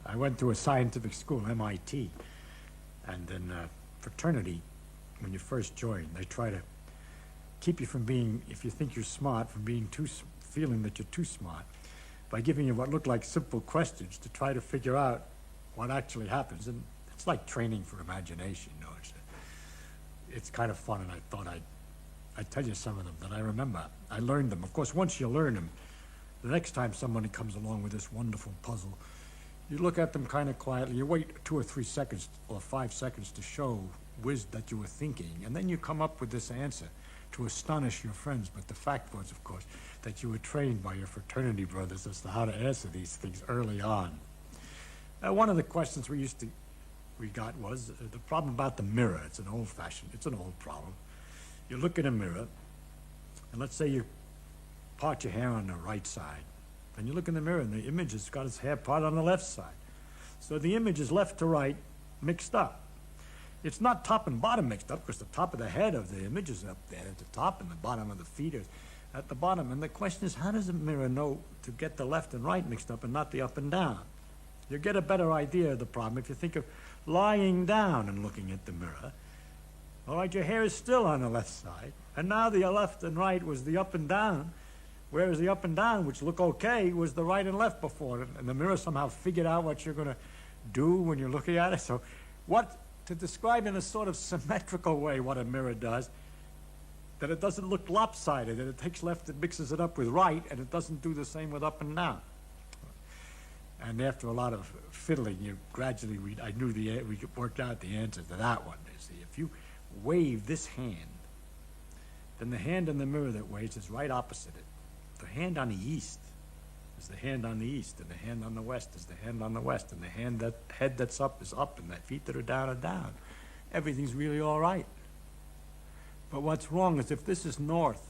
I went to a scientific school, MIT, and in fraternity, when you first join, they try to keep you from being, if you think you're smart, from being feeling that you're too smart, by giving you what look like simple questions to try to figure out what actually happens. And it's like training for imagination, you know. It's kind of fun, and I thought I'd tell you some of them that I remember. I learned them. Of course, once you learn them, the next time somebody comes along with this wonderful puzzle, you look at them kind of quietly, you wait 2 or 3 seconds or 5 seconds to show that you were thinking, and then you come up with this answer to astonish your friends. But the fact was, of course, that you were trained by your fraternity brothers as to how to answer these things early on. One of the questions we got was the problem about the mirror. It's an old problem. You look in a mirror, and let's say you part your hair on the right side. Then you look in the mirror, and the image has got its hair part on the left side. So the image is left to right mixed up. It's not top and bottom mixed up, because the top of the head of the image is up there at the top, and the bottom of the feet is at the bottom. And the question is, how does a mirror know to get the left and right mixed up and not the up and down? You'll get a better idea of the problem if you think of lying down and looking at the mirror. All right, your hair is still on the left side, and now the left and right was the up and down, whereas the up and down, which look okay, was the right and left before. And the mirror somehow figured out what you're going to do when you're looking at it. So to describe in a sort of symmetrical way what a mirror does, that it doesn't look lopsided, that it takes left and mixes it up with right, and it doesn't do the same with up and down. And after a lot of fiddling, I knew we worked out the answer to that one. You see, if you wave this hand, then the hand in the mirror that waves is right opposite it. The hand on the east is the hand on the east, and the hand on the west is the hand on the west, and the head that's up is up, and the feet that are down are down. Everything's really all right. But what's wrong is if this is north,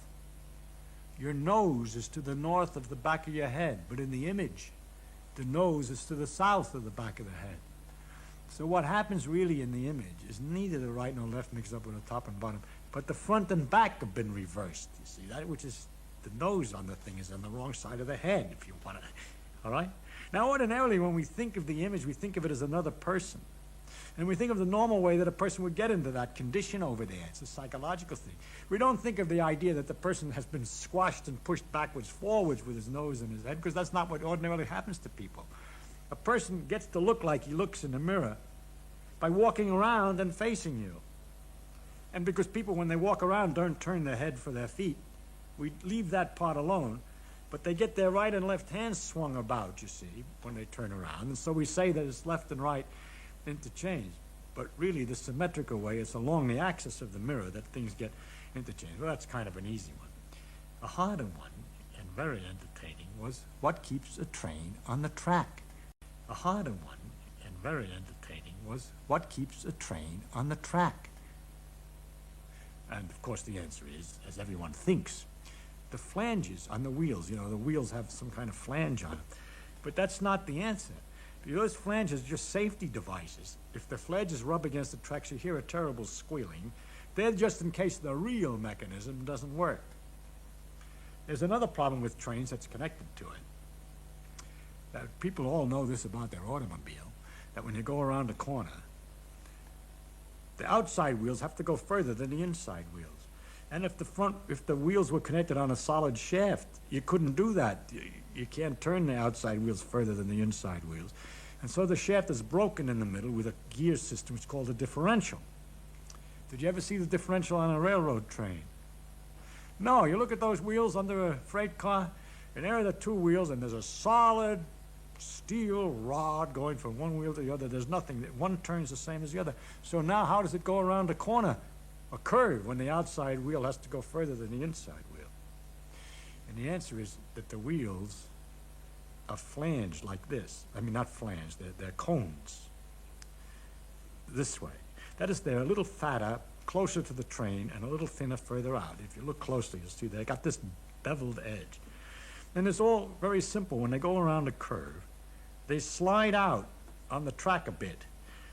your nose is to the north of the back of your head, but in the image, the nose is to the south of the back of the head. So what happens really in the image is neither the right nor left mixed up with the top and bottom, but the front and back have been reversed. You see, that which is the nose on the thing is on the wrong side of the head, if you want to. All right? Now, ordinarily, when we think of the image, we think of it as another person. And we think of the normal way that a person would get into that condition over there. It's a psychological thing. We don't think of the idea that the person has been squashed and pushed backwards, forwards with his nose and his head, because that's not what ordinarily happens to people. A person gets to look like he looks in the mirror by walking around and facing you. And because people, when they walk around, don't turn their head for their feet, we leave that part alone. But they get their right and left hands swung about, you see, when they turn around. And so we say that it's left and right interchange. But really, the symmetrical way, it's along the axis of the mirror that things get interchanged. Well, that's kind of an easy one. A harder one, and very entertaining, was what keeps a train on the track? A harder one, and very entertaining, was what keeps a train on the track? And, of course, the answer is, as everyone thinks, the flanges on the wheels. You know, the wheels have some kind of flange on them. But that's not the answer. Those flanges are just safety devices. If the flanges rub against the tracks, you hear a terrible squealing. They're just in case the real mechanism doesn't work. There's another problem with trains that's connected to it. People all know this about their automobile, that when you go around a corner, the outside wheels have to go further than the inside wheels. And if the wheels were connected on a solid shaft, you couldn't do that. You can't turn the outside wheels further than the inside wheels. And so the shaft is broken in the middle with a gear system which is called a differential. Did you ever see the differential on a railroad train? No, you look at those wheels under a freight car, and there are the two wheels, and there's a solid steel rod going from one wheel to the other. There's nothing. One turns the same as the other. So now how does it go around a corner, a curve, when the outside wheel has to go further than the inside wheel? And the answer is that the wheels are flanged like this. I mean, not flanged, they're cones. This way. That is, they're a little fatter, closer to the train, and a little thinner further out. If you look closely, you'll see they got this beveled edge. And it's all very simple. When they go around a curve, they slide out on the track a bit,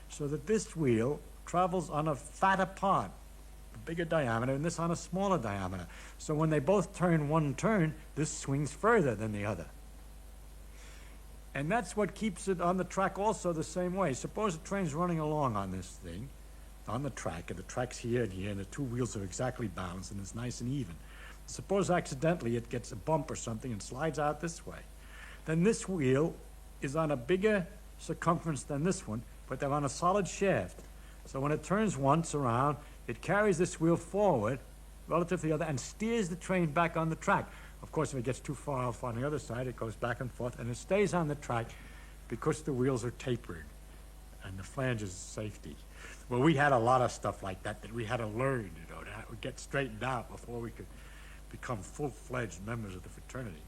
so that this wheel travels on a fatter part, a bigger diameter, and this on a smaller diameter. So when they both turn one turn, this swings further than the other. And that's what keeps it on the track also the same way. Suppose a train's running along on this thing, on the track, and the track's here and here, and the two wheels are exactly balanced, and it's nice and even. Suppose accidentally it gets a bump or something and slides out this way. Then this wheel is on a bigger circumference than this one, but they're on a solid shaft. So when it turns once around, it carries this wheel forward relative to the other and steers the train back on the track. Of course, if it gets too far off on the other side, it goes back and forth, and it stays on the track because the wheels are tapered and the flange is safety. Well, we had a lot of stuff like that we had to learn, to get straightened out before we could become full-fledged members of the fraternity.